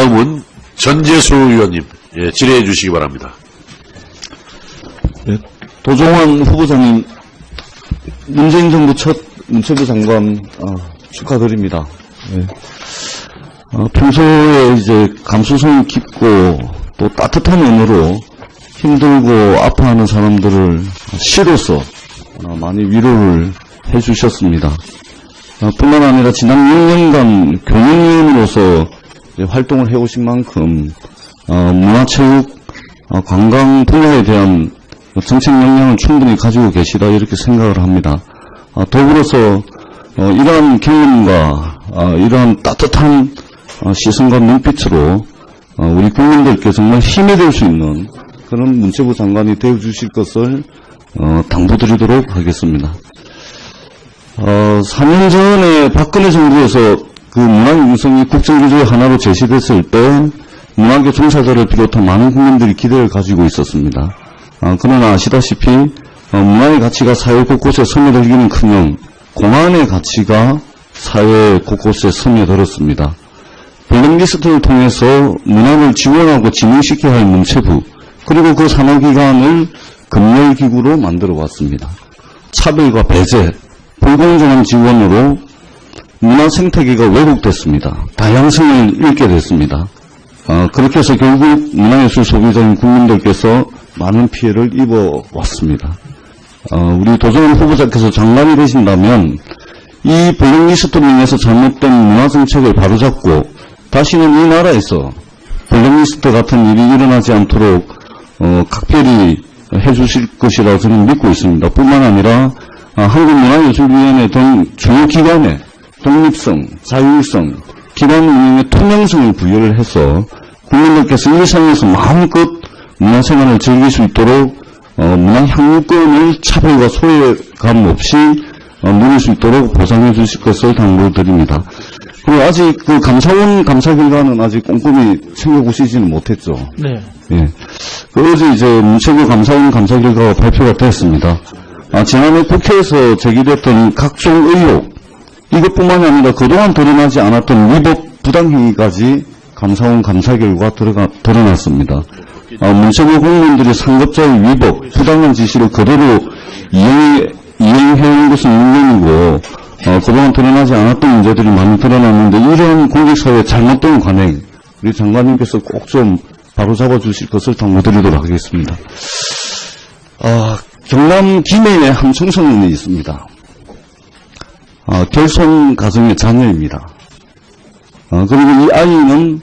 다음은 전재수 의원님 질의해 주시기 바랍니다. 네, 도종환 후보자님, 문재인 정부 첫 문체부 장관 축하드립니다. 네. 평소에 이제 감수성이 깊고 또 따뜻한 언어로 힘들고 아파하는 사람들을 시로서 많이 위로를 해주셨습니다. 뿐만 아니라 지난 6년간 교육위원으로서 활동을 해오신 만큼 문화체육, 관광 분야에 대한 정책 역량을 충분히 가지고 계시다 이렇게 생각을 합니다. 더불어서 이러한 경험과 이러한 따뜻한 시선과 눈빛으로 우리 국민들께 정말 힘이 될 수 있는 그런 문체부 장관이 되어주실 것을 당부드리도록 하겠습니다. 4년 전에 박근혜 정부에서 그 문화융성이 국정기조의 하나로 제시됐을 때 문화계 종사자를 비롯한 많은 국민들이 기대를 가지고 있었습니다. 그러나 아시다시피 문화의 가치가 사회 곳곳에 스며들기는커녕 공안의 가치가 사회 곳곳에 스며들었습니다. 블랙리스트를 통해서 문화를 지원하고 진흥시켜야 할 문체부, 그리고 그 산하기관을 검열기구로 만들어 왔습니다. 차별과 배제, 불공정한 지원으로 문화 생태계가 왜곡됐습니다. 다양성을 잃게 됐습니다. 그렇게 해서 결국 문화예술 소비자인 국민들께서 많은 피해를 입어왔습니다. 우리 도종환 후보자께서 장관이 되신다면 이 블랙리스트로 인해서 잘못된 문화정책을 바로잡고 다시는 이 나라에서 블랙리스트 같은 일이 일어나지 않도록 각별히 해주실 것이라고 저는 믿고 있습니다. 뿐만 아니라 한국문화예술위원회 등 주요 기관의 독립성, 자율성, 기관 운영의 투명성을 부여를 해서 국민들께서 일상에서 마음껏 문화생활을 즐길 수 있도록 문화향유권을 차별과 소외감 없이 누릴 수 있도록 보장해 주실 것을 당부드립니다. 그리고 아직 그 감사원 감사 결과는 아직 꼼꼼히 챙겨보시지는 못했죠. 네. 예. 어제 이제 문체부 감사원 감사 결과가 발표가 됐습니다. 지난해 국회에서 제기됐던 각종 의혹, 이것뿐만이 아니라 그동안 드러나지 않았던 위법 부당행위까지 감사원 감사 결과 드러났습니다. 문체부 공무원들이 상급자의 위법, 부당한 지시를 그대로 이행해온 것은 물론이고 그동안 드러나지 않았던 문제들이 많이 드러났는데 이런 공직사회의 잘못된 관행, 우리 장관님께서 꼭 좀 바로잡아 주실 것을 당부드리도록 하겠습니다. 경남 김해에 한 청소년이 있습니다. 결손 가정의 자녀입니다. 그리고 이 아이는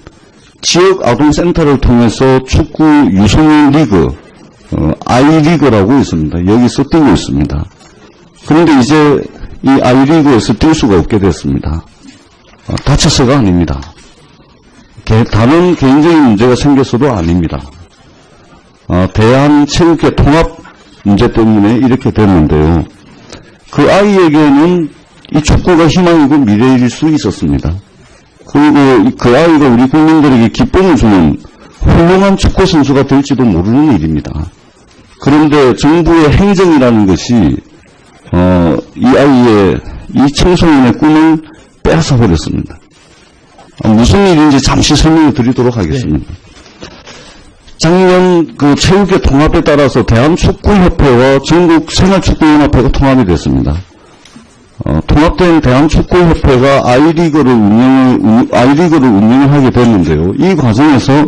지역 아동센터를 통해서 축구 유소년 리그, 아이리그라고 있습니다. 여기서 뛰고 있습니다. 그런데 이제 이 아이리그에서 뛸 수가 없게 됐습니다. 다쳐서가 아닙니다. 다른 개인적인 문제가 생겨서도 아닙니다. 대한체육회 통합 문제 때문에 이렇게 됐는데요. 그 아이에게는 이 축구가 희망이고 미래일 수 있었습니다. 그리고 그 아이가 우리 국민들에게 기쁨을 주는 훌륭한 축구 선수가 될지도 모르는 일입니다. 그런데 정부의 행정이라는 것이 이 아이의, 이 청소년의 꿈을 빼앗아 버렸습니다. 무슨 일인지 잠시 설명을 드리도록 하겠습니다. 작년 그 체육회 통합에 따라서 대한축구협회와 전국생활축구연합회가 통합이 됐습니다. 통합된 대한축구협회가 아이리그를 운영을 하게 됐는데요. 이 과정에서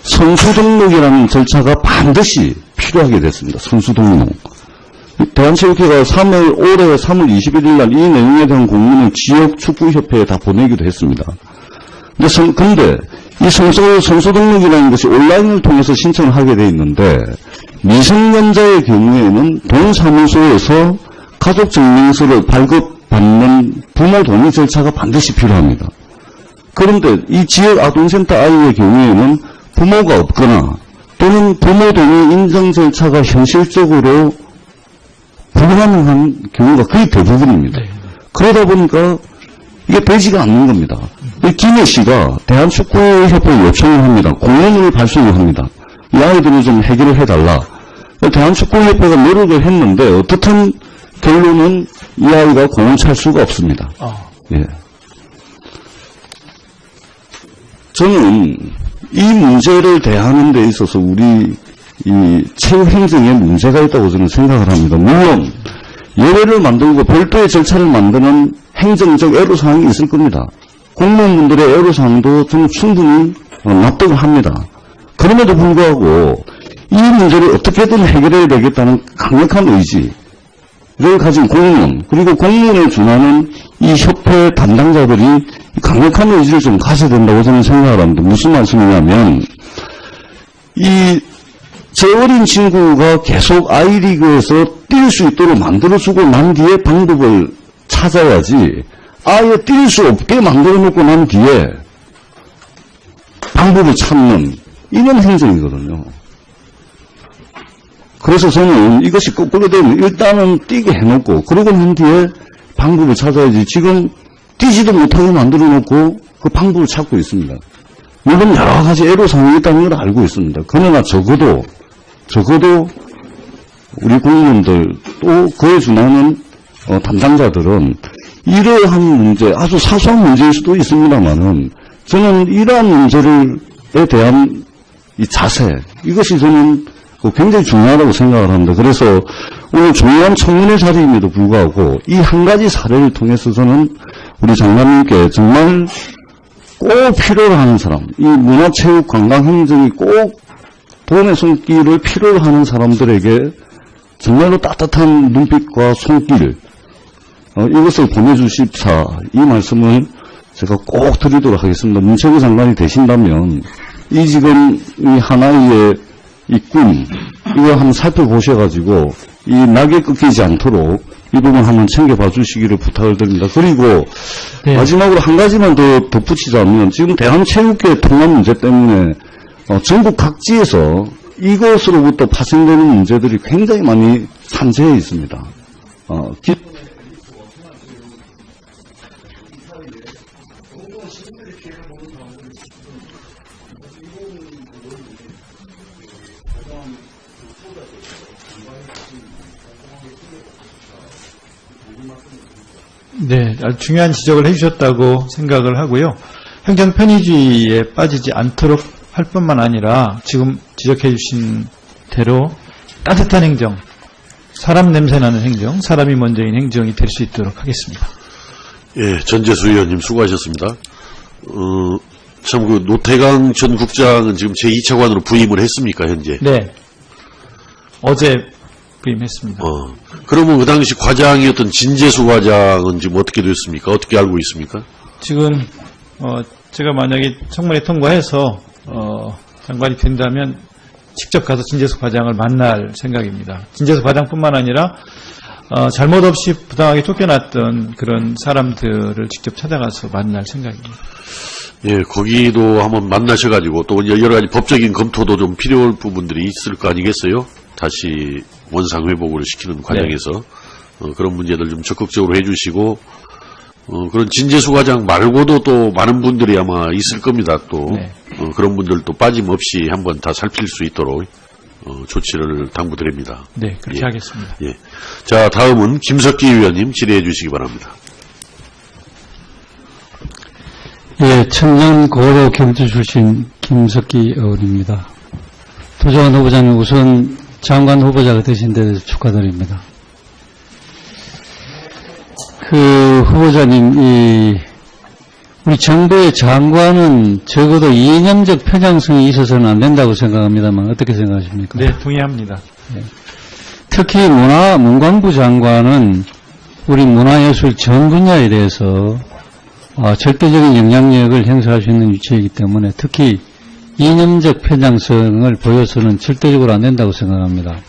선수 등록이라는 절차가 반드시 필요하게 됐습니다. 선수 등록. 대한체육회가 올해 3월 21일 날 이 내용에 대한 공문을 지역축구협회에 다 보내기도 했습니다. 근데 이 선수 등록이라는 것이 온라인을 통해서 신청을 하게 돼 있는데 미성년자의 경우에는 동사무소에서 가족증명서를 발급받는 부모 동의 절차가 반드시 필요합니다. 그런데 이 지역 아동센터 아이의 경우에는 부모가 없거나 또는 부모 동의 인정 절차가 현실적으로 불가능한 경우가 거의 대부분입니다. 그러다 보니까 이게 되지가 않는 겁니다. 김해 씨가 대한축구협회에 요청을 합니다. 공문을 발송을 합니다. 이 아이들을 좀 해결을 해달라. 대한축구협회가 노력을 했는데 어떻든 결론은 이 아이가 공을 찰 수가 없습니다. 예. 저는 이 문제를 대하는 데 있어서 우리 이 체육행정에 문제가 있다고 저는 생각을 합니다. 물론 예외를 만들고 별도의 절차를 만드는 행정적 애로사항이 있을 겁니다. 공무원분들의 애로사항도 저는 충분히 납득을 합니다. 그럼에도 불구하고 이 문제를 어떻게든 해결해야 되겠다는 강력한 의지를 가진 공무원, 그리고 공무원에 준하는 이 협회 담당자들이 강력한 의지를 좀 가져야 된다고 저는 생각을 합니다. 무슨 말씀이냐면, 저 어린 친구가 계속 아이리그에서 뛸 수 있도록 만들어주고 난 뒤에 방법을 찾아야지, 아예 뛸 수 없게 만들어놓고 난 뒤에 방법을 찾는 이런 행정이거든요. 그래서 저는 이것이 거꾸로 되면 일단은 뛰게 해놓고 그러고 난 뒤에 방법을 찾아야지, 지금 뛰지도 못하게 만들어놓고 그 방법을 찾고 있습니다. 물론 여러 가지 애로사항이 있다는 걸 알고 있습니다. 그러나 적어도 우리 국민들 또 그에 준하는 담당자들은 이러한 문제, 아주 사소한 문제일 수도 있습니다만은 저는 이러한 문제에 대한 이 자세, 이것이 저는 굉장히 중요하다고 생각을 합니다. 그래서 오늘 중요한 청문회 자리임에도 불구하고 이 한 가지 사례를 통해서 저는 우리 장관님께 정말 꼭 필요로 하는 사람, 이 문화체육관광행정이 꼭 돈의 손길을 필요로 하는 사람들에게 정말로 따뜻한 눈빛과 손길, 이것을 보내주십사, 이 말씀을 제가 꼭 드리도록 하겠습니다. 문체부 장관이 되신다면 이 지금 이 하나의 이 꿈, 이거 한번 살펴보셔가지고 이 낙에 꺾이지 않도록 이 부분 한번 챙겨봐 주시기를 부탁을 드립니다. 그리고 네. 마지막으로 한 가지만 더 덧붙이자면, 지금 대한체육계 통합 문제 때문에 전국 각지에서 이것으로부터 파생되는 문제들이 굉장히 많이 산재해 있습니다. 네, 아주 중요한 지적을 해주셨다고 생각을 하고요. 행정 편의주의에 빠지지 않도록 할 뿐만 아니라 지금 지적해 주신 대로 따뜻한 행정, 사람 냄새 나는 행정, 사람이 먼저인 행정이 될 수 있도록 하겠습니다. 예, 전재수 의원님 수고하셨습니다. 참 그 노태강 전 국장은 지금 제2차관으로 부임을 했습니까, 현재? 네, 어제 부임했습니다. 그러면 그 당시 과장이었던 진재수 과장은 지금 어떻게 됐습니까? 어떻게 알고 있습니까? 지금 제가 만약에 청문회 통과해서 장관이 된다면 직접 가서 진재수 과장을 만날 생각입니다. 진재수 과장뿐만 아니라 잘못 없이 부당하게 쫓겨났던 그런 사람들을 직접 찾아가서 만날 생각입니다. 예, 거기도 한번 만나셔가지고 또 여러 가지 법적인 검토도 좀 필요할 부분들이 있을 거 아니겠어요? 다시 원상 회복을 시키는 과정에서 그런 문제들 좀 적극적으로 해주시고, 그런 진재수 과장 말고도 또 많은 분들이 아마 있을 겁니다. 또 네. 그런 분들도 빠짐없이 한번 다 살필 수 있도록 조치를 당부드립니다. 네, 그렇게 예. 하겠습니다. 예. 자, 다음은 김석기 의원님 질의해 주시기 바랍니다. 예, 청년 고로 경주 출신 김석기 의원입니다. 도정환 후보자님, 우선 장관 후보자가 되신 데 대해서 축하드립니다. 후보자님, 우리 정부의 장관은 적어도 이념적 편향성이 있어서는 안 된다고 생각합니다만 어떻게 생각하십니까? 네, 동의합니다. 특히 문광부 장관은 우리 문화예술 전 분야에 대해서 절대적인 영향력을 행사할 수 있는 위치이기 때문에 특히 이념적 편향성을 보여서는 절대적으로 안 된다고 생각합니다.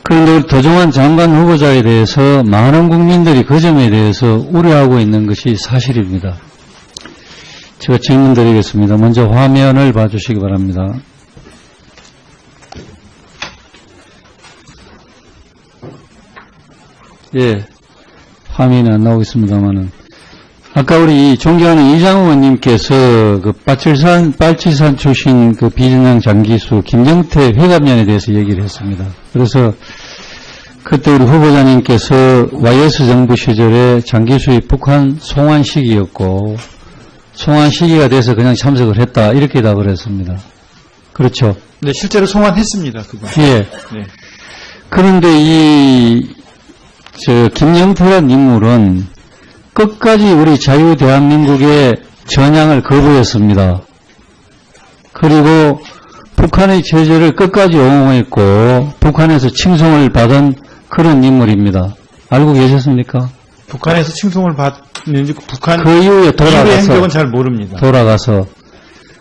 그런데 우리 도정환 장관 후보자에 대해서 많은 국민들이 그 점에 대해서 우려하고 있는 것이 사실입니다. 제가 질문 드리겠습니다. 먼저 화면을 봐주시기 바랍니다. 예, 화면이 안 나오고 있습니다만은. 아까 우리 존경하는 이장우 의원님께서 그 빨치산 출신 그 비전형 장기수 김정태 회감위원에 대해서 얘기를 했습니다. 그래서 그때 우리 후보자님께서 YS 정부 시절에 장기수의 북한 송환 시기였고 송환 시기가 돼서 그냥 참석을 했다. 이렇게 답을 했습니다. 그렇죠. 네, 실제로 송환했습니다. 그거. 예. 네. 그런데 김영표라는 인물은 끝까지 우리 자유 대한민국의 전향을 거부했습니다. 그리고 북한의 체제를 끝까지 옹호했고 북한에서 칭송을 받은 그런 인물입니다. 알고 계셨습니까? 북한에서 칭송을 받는지 북한 그 이후에 이후의 행적은 잘 모릅니다. 돌아가서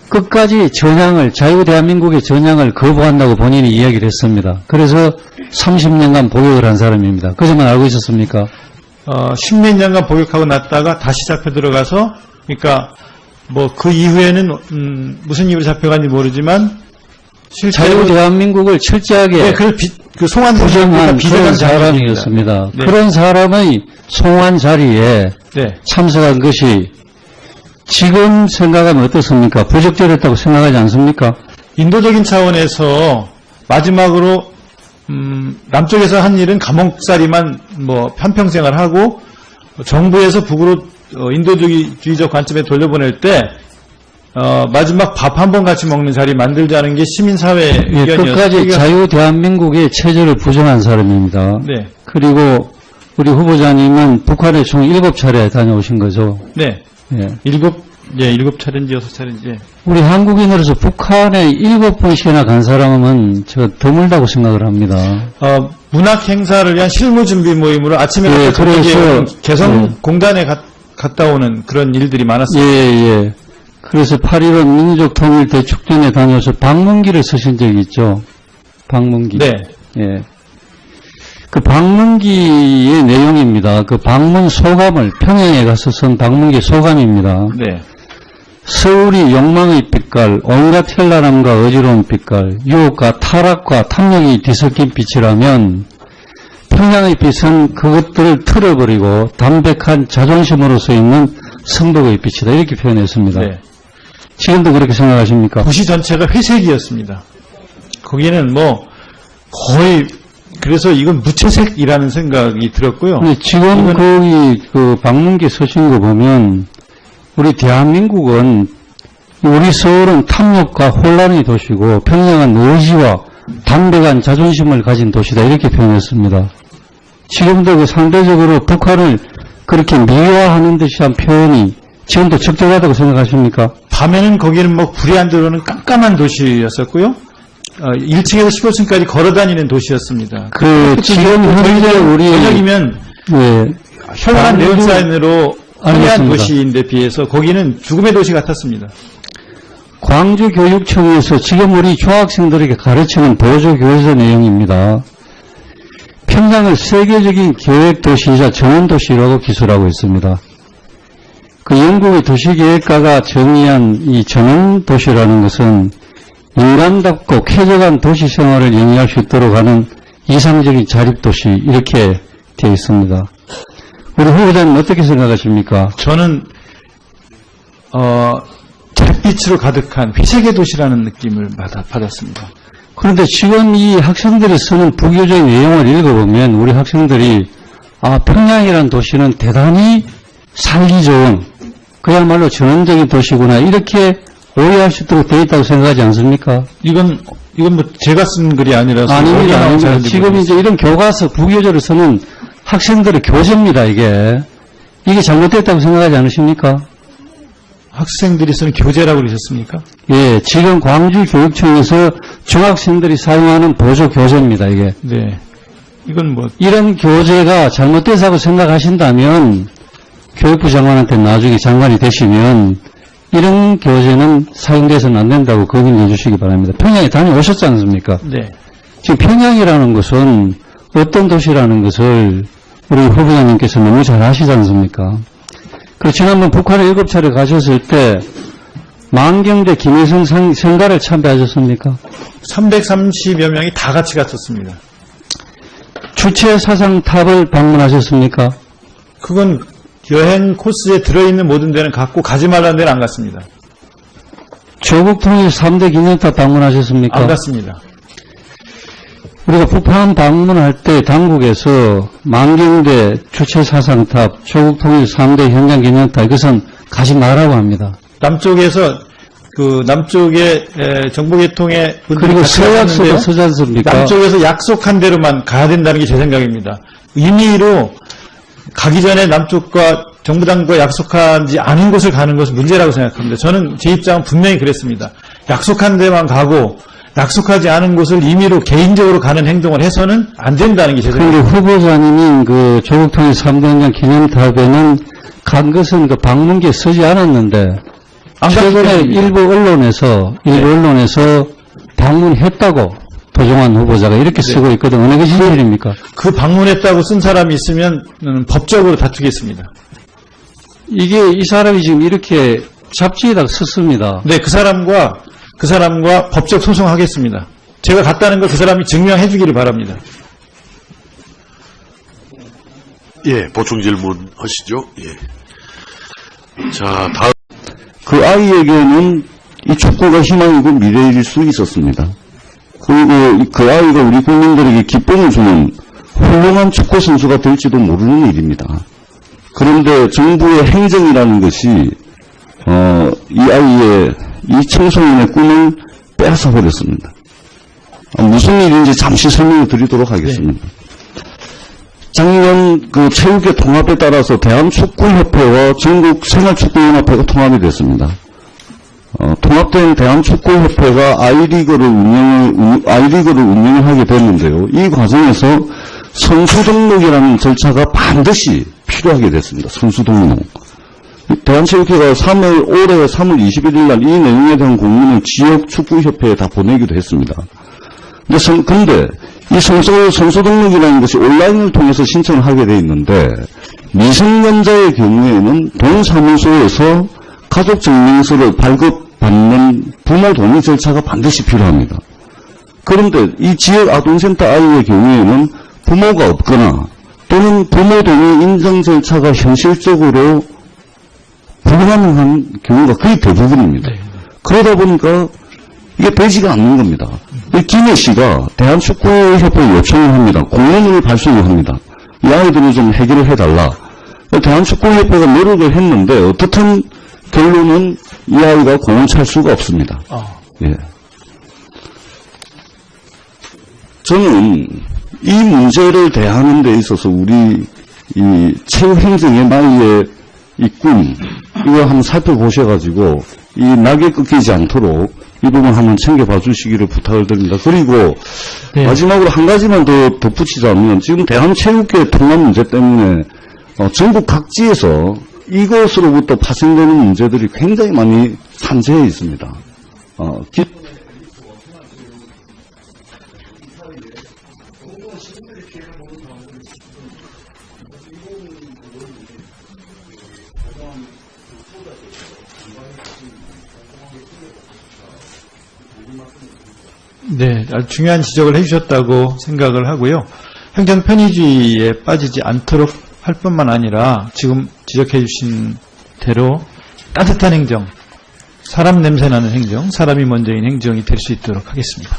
끝까지 전향을, 자유 대한민국의 전향을 거부한다고 본인이 이야기를 했습니다. 그래서 30년간 복역을 한 사람입니다. 그 점은 알고 있었습니까? 10몇 년간 복역하고 났다가 다시 잡혀 들어가서, 그러니까 뭐 그 이후에는 무슨 이유로 잡혀간지 모르지만 실제로 자유 대한민국을 철저하게 네, 그 송환 부정한 비정한 그런 사람이었습니다. 네. 그런 사람의 송환 자리에 네. 참석한 것이 지금 생각하면 어떻습니까? 부적절했다고 생각하지 않습니까? 인도적인 차원에서 마지막으로 남쪽에서 한 일은 감옥살이만 뭐 한평생을 하고 정부에서 북으로 인도주의적 관점에 돌려보낼 때 마지막 밥 한 번 같이 먹는 자리 만들자는 게 시민사회 예, 의견이었습니다. 끝까지 자유 대한민국의 체제를 부정한 사람입니다. 네, 그리고 우리 후보자님은 북한에 총 7차례 다녀오신 거죠. 네, 예. 7차례인지 6차례인지. 우리 한국인으로서 북한에 7번씩이나 간 사람은 제가 드물다고 생각을 합니다. 문학 행사를 위한 실무 준비 모임으로 아침에 예, 갔다 그래서, 개성 공단에 갔다 오는 그런 일들이 많았어요. 예. 그래서 8.15 민족통일 대축전에 다녀서 방문기를 쓰신 적이 있죠. 방문기. 네, 예. 그 방문기의 내용입니다. 그 방문 소감을 평양에 가서 쓴 방문기 소감입니다. 네, 서울이 욕망의 빛깔, 온갖 현란함과 어지러운 빛깔, 유혹과 타락과 탐욕이 뒤섞인 빛이라면 평양의 빛은 그것들을 틀어버리고 담백한 자존심으로서 있는 성덕의 빛이다. 이렇게 표현했습니다. 네. 지금도 그렇게 생각하십니까? 도시 전체가 회색이었습니다. 거기는 뭐 거의 그래서 이건 무채색이라는 생각이 들었고요. 근데 지금 거기 그 방문기 서신 거 보면 우리 대한민국은 우리 서울은 탐욕과 혼란의 도시고 평양은 의지와 담백한 자존심을 가진 도시다. 이렇게 표현했습니다. 지금도 그 상대적으로 북한을 그렇게 미화하는 듯한 표현이 지금도 적절하다고 생각하십니까? 밤에는 거기는 뭐 불이 안 들어오는 깜깜한 도시였었고요. 1층에서 15층까지 걸어다니는 도시였습니다. 지금 현재 우리 저녁이면 네, 현란한 네온사인으로 화려한 알겠습니다. 도시인데 비해서 거기는 죽음의 도시 같았습니다. 광주교육청에서 지금 우리 중학생들에게 가르치는 보조교科내용입니다. 평양을 세계적인 계획도시이자 정원도시라고 기술하고 있습니다. 그 영국의 도시계획가가 정의한 이 정원도시라는 것은 인간답고 쾌적한 도시생활을 영위할 수 있도록 하는 이상적인 자립도시 이렇게 되어 있습니다. 우리 후보자님 어떻게 생각하십니까? 저는 잿빛으로 가득한 회색의 도시라는 느낌을 받았습니다. 그런데 지금 이 학생들이 쓰는 부교적 내용을 읽어보면 우리 학생들이 평양이라는 도시는 대단히 살기 좋은 그야말로 전원적인 도시구나 이렇게 오해할 수 있도록 되어 있다고 생각하지 않습니까? 이건 뭐 제가 쓴 글이 아니라서 아닙니다. 잘하는지 지금 모르겠어요. 이제 이런 교과서 부교재를 쓰는 학생들의 교재입니다. 이게 잘못됐다고 생각하지 않으십니까? 학생들이 쓰는 교재라고 그러셨습니까? 예, 지금 광주교육청에서 중학생들이 사용하는 보조 교재입니다. 이게. 네. 이건 뭐 이런 교재가 잘못돼서라고 생각하신다면 교육부 장관한테 나중에 장관이 되시면 이런 교재는 사용돼서는 안 된다고 거론해 주시기 바랍니다. 평양에 다녀오셨지 않습니까? 네. 지금 평양이라는 것은 어떤 도시라는 것을 우리 후보자님께서 너무 잘 아시지 않습니까? 그리고 지난번 북한에 7차례 가셨을 때 만경대 김일성 성가를 참배하셨습니까? 330여 명이 다 같이 갔었습니다. 주체 사상탑을 방문하셨습니까? 그건 여행 코스에 들어있는 모든 데는 갔고 가지 말라는 데는 안 갔습니다. 조국 통일 3대 기념탑 방문하셨습니까? 안 갔습니다. 우리가 북한 방문할 때 당국에서 만경대 주체 사상탑, 조국 통일 3대 현장 기념탑 이것은 가지 말라고 합니다. 남쪽에서 그 남쪽의 정보계통의 분들이 그리고 같이 서약서도 왔는데요. 쓰지 않습니까? 남쪽에서 약속한 대로만 가야 된다는 게 제 생각입니다. 임의로 가기 전에 남쪽과 정부당과 약속하지 않은 곳을 가는 것은 문제라고 생각합니다. 저는 제 입장은 분명히 그랬습니다. 약속한 데만 가고 약속하지 않은 곳을 임의로 개인적으로 가는 행동을 해서는 안 된다는 게 제 그런데 생각입니다. 후보자님이 그 조국통일 3대헌장 기념탑에는 간 것은 그 방문기에 쓰지 않았는데 최근에 때문입니다. 일부 언론에서 방문했다고 도종환 후보자가 이렇게 쓰고 있거든. 어느 게 진실입니까? 그 방문했다고 쓴 사람이 있으면 법적으로 다투겠습니다. 이게 이 사람이 지금 이렇게 잡지에다가 썼습니다. 네, 그 사람과 법적 소송하겠습니다. 제가 갔다는 걸 그 사람이 증명해 주기를 바랍니다. 예, 보충 질문 하시죠. 예. 자, 다음. 그 아이에게는 이 축구가 희망이고 미래일 수 있었습니다. 그리고 그 아이가 우리 국민들에게 기쁨을 주는 훌륭한 축구 선수가 될지도 모르는 일입니다. 그런데 정부의 행정이라는 것이 이 아이의 이 청소년의 꿈을 빼앗아 버렸습니다. 무슨 일인지 잠시 설명을 드리도록 하겠습니다. 작년 그 체육회 통합에 따라서 대한축구협회와 전국생활축구연합회가 통합이 됐습니다. 통합된 대한축구협회가 아이리그를 운영을 하게 됐는데요. 이 과정에서 선수 등록이라는 절차가 반드시 필요하게 됐습니다. 선수 등록. 대한체육회가 올해 3월 21일 날 이 내용에 대한 공문을 지역축구협회에 다 보내기도 했습니다. 근데 이 선수 등록이라는 것이 온라인을 통해서 신청을 하게 돼 있는데 미성년자의 경우에는 동사무소에서 가족증명서를 발급받는 부모 동의 절차가 반드시 필요합니다. 그런데 이 지역 아동센터 아이의 경우에는 부모가 없거나 또는 부모 동의 인정 절차가 현실적으로 불가능한 경우가 거의 대부분입니다. 그러다 보니까 이게 되지가 않는 겁니다. 김해 씨가 대한축구협회에 요청을 합니다. 공원을 발송을 합니다. 이 아이들을 좀 해결을 해달라. 대한축구협회가 노력을 했는데 어떻든 결론은 이 아이가 공원 찰 수가 없습니다. 예. 저는 이 문제를 대하는 데 있어서 우리 이 체육행정의 나이의 이 꿈, 이거 한번 살펴보셔가지고 이 낙에 꺾이지 않도록 이 부분 한번 챙겨봐 주시기를 부탁을 드립니다. 그리고 네. 마지막으로 한 가지만 더 덧붙이자면 지금 대한체육회 통합 문제 때문에 전국 각지에서 이것으로부터 파생되는 문제들이 굉장히 많이 산재해 있습니다. 네, 아주 중요한 지적을 해주셨다고 생각을 하고요. 행정 편의주의에 빠지지 않도록 할 뿐만 아니라 지금 지적해 주신 대로 따뜻한 행정, 사람 냄새나는 행정, 사람이 먼저인 행정이 될 수 있도록 하겠습니다.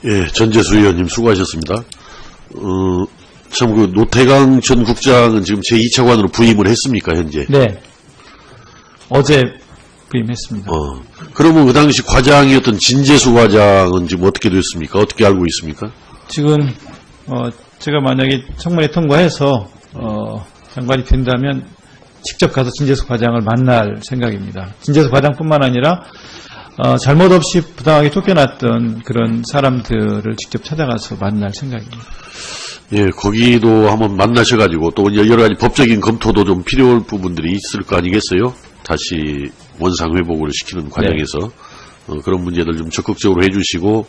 예, 전재수 의원님 수고하셨습니다. 참 그 노태강 전 국장은 지금 제2차관으로 부임을 했습니까, 현재? 네, 어제 부임했습니다. 그러면 그 당시 과장이었던 진재수 과장은 지금 어떻게 됐습니까? 어떻게 알고 있습니까? 지금 제가 만약에 청문회 통과해서 장관이 된다면 직접 가서 진재수 과장을 만날 생각입니다. 진재수 과장뿐만 아니라 잘못 없이 부당하게 쫓겨났던 그런 사람들을 직접 찾아가서 만날 생각입니다. 예, 거기도 한번 만나셔가지고 또 여러 가지 법적인 검토도 좀 필요할 부분들이 있을 거 아니겠어요? 다시 원상 회복을 시키는 과정에서 그런 문제들 좀 적극적으로 해주시고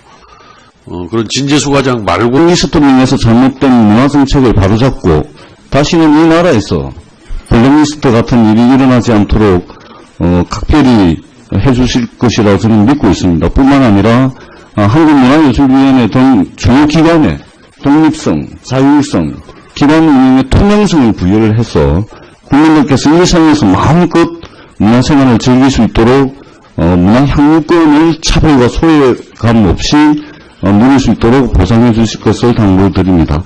그런 진재수 과장 말고 블랙리스트로 인해서 잘못된 문화정책을 바로잡고 다시는 이 나라에서 블랙리스트 같은 일이 일어나지 않도록 각별히 해주실 것이라고 저는 믿고 있습니다. 뿐만 아니라 한국문화예술위원회 등 주요 기관의 독립성, 자율성, 기관 운영의 투명성을 부여를 해서 국민들께서 일상에서 마음껏 문화생활을 즐길 수 있도록 문화향유권을 차별과 소외감 없이 누릴 수 있도록 보상해 주실 것을 당부드립니다.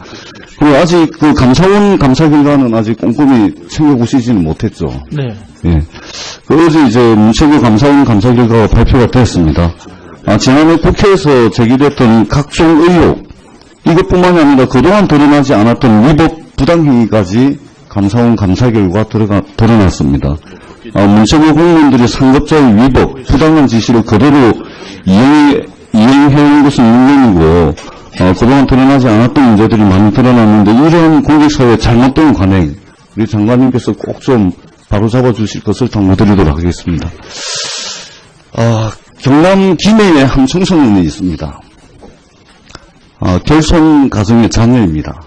그리고 아직 그 감사원 감사 결과는 아직 꼼꼼히 챙겨보시지는 못했죠. 네. 예. 그 어제 이제 문체부 감사원 감사 결과가 발표가 됐습니다. 지난해 국회에서 제기됐던 각종 의혹, 이것뿐만이 아니라 그동안 드러나지 않았던 위법 부당행위까지 감사원 감사 결과 드러났습니다. 문체부 공무원들이 상급자의 위법, 부당한 지시를 그대로 이행해온 것은 물론이고, 그동안 드러나지 않았던 문제들이 많이 드러났는데, 이런 공직사회의 잘못된 관행, 우리 장관님께서 꼭 좀 바로잡아 주실 것을 당부드리도록 하겠습니다. 경남 김해에 한 청소년이 있습니다. 결손 가정의 자녀입니다.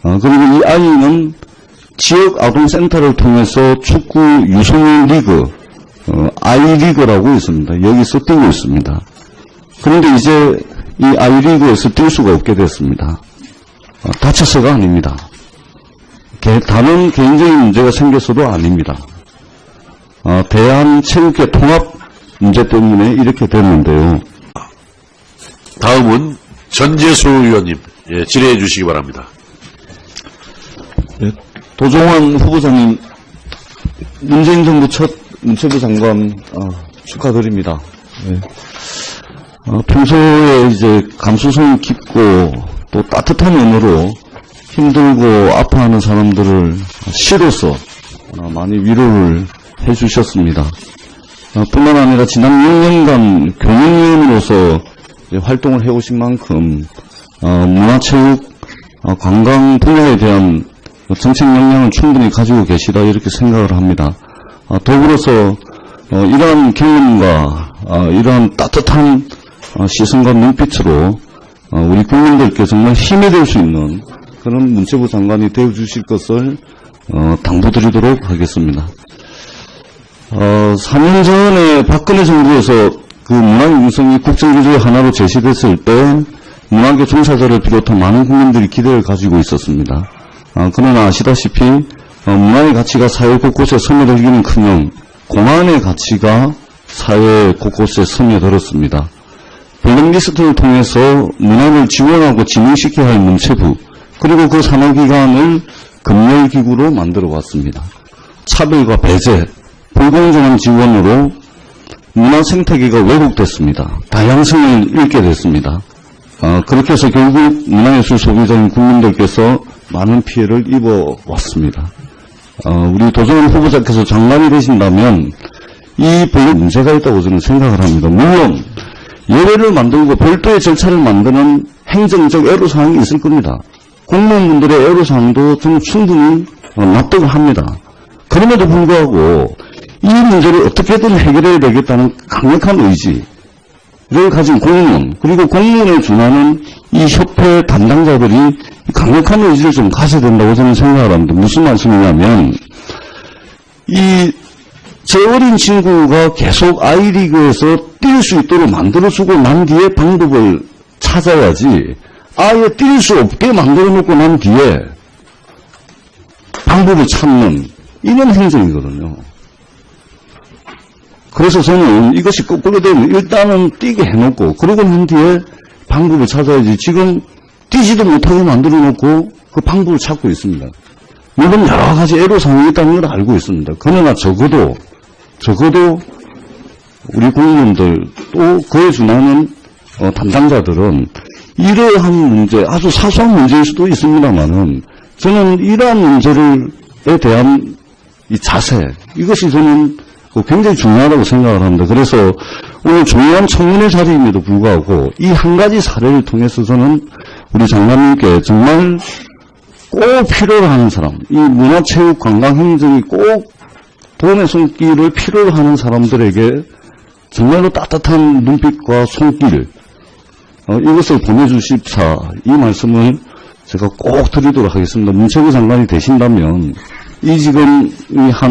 그리고 이 아이는 지역 아동센터를 통해서 축구 유소년 리그, 아이리그라고 있습니다. 여기서 뛰고 있습니다. 그런데 이제 이 아이리그에서 뛸 수가 없게 됐습니다. 다쳐서가 아닙니다. 다른 개인적인 문제가 생겼어도 아닙니다. 대한체육회 통합 문제 때문에 이렇게 됐는데요. 다음은 전재수 의원님, 예, 질의해 주시기 바랍니다. 네, 도종환 후보자님, 문재인 정부 첫 문체부 장관 축하드립니다. 네. 평소에 이제 감수성이 깊고 또 따뜻한 언어로 힘들고 아파하는 사람들을 시로서 많이 위로를 해주셨습니다. 뿐만 아니라 지난 6년간 교육위원으로서 활동을 해오신 만큼 문화체육, 관광 분야에 대한 정책 역량을 충분히 가지고 계시다 이렇게 생각을 합니다. 더불어서 이러한 경험과 이러한 따뜻한 시선과 눈빛으로 우리 국민들께 정말 힘이 될 수 있는 그런 문체부 장관이 되어주실 것을 당부드리도록 하겠습니다. 3년 전에 박근혜 정부에서 그 문화융성이 국정기조의 하나로 제시됐을 때 문화계 종사자를 비롯한 많은 국민들이 기대를 가지고 있었습니다. 그러나 아시다시피 문화의 가치가 사회 곳곳에 스며들기는커녕 공안의 가치가 사회 곳곳에 스며들었습니다. 블랙리스트를 통해서 문화를 지원하고 진흥시켜야 할 문체부, 그리고 그 산하기관을 검열기구로 만들어 왔습니다. 차별과 배제, 불공정한 지원으로 문화 생태계가 왜곡됐습니다. 다양성을 잃게 됐습니다. 그렇게 해서 결국 문화예술 소비자인 국민들께서 많은 피해를 입어왔습니다. 우리 도종환 후보자께서 장관이 되신다면 이 별로 문제가 있다고 저는 생각을 합니다. 물론 예외를 만들고 별도의 절차를 만드는 행정적 애로사항이 있을 겁니다. 공무원분들의 애로사항도 저는 충분히 납득을 합니다. 그럼에도 불구하고 이 문제를 어떻게든 해결해야 되겠다는 강력한 의지를 가진 공무원, 그리고 공무원에 준하는 이 협회 담당자들이 강력한 의지를 좀 가져야 된다고 저는 생각을 합니다. 무슨 말씀이냐면 저 어린 친구가 계속 아이리그에서 뛸 수 있도록 만들어주고 난 뒤에 방법을 찾아야지, 아예 뛸 수 없게 만들어놓고 난 뒤에 방법을 찾는 이런 행정이거든요. 그래서 저는 이것이 거꾸로 되면 일단은 뛰게 해놓고 그러고 난 뒤에 방법을 찾아야지, 지금 뛰지도 못하게 만들어놓고 그 방법을 찾고 있습니다. 물론 여러 가지 애로사항이 있다는 걸 알고 있습니다. 그러나 적어도 우리 국민들 또 그에 준하는 담당자들은 이러한 문제, 아주 사소한 문제일 수도 있습니다만은 저는 이러한 문제에 대한 이 자세, 이것이 저는 굉장히 중요하다고 생각을 합니다. 그래서 오늘 중요한 청문회 자리임에도 불구하고 이 한 가지 사례를 통해서 저는 우리 장관님께 정말 꼭 필요로 하는 사람, 이 문화체육 관광행정이 꼭 도움의 손길을 필요로 하는 사람들에게 정말로 따뜻한 눈빛과 손길, 이것을 보내주십사, 이 말씀을 제가 꼭 드리도록 하겠습니다. 문체부 장관이 되신다면 이 지금 이 한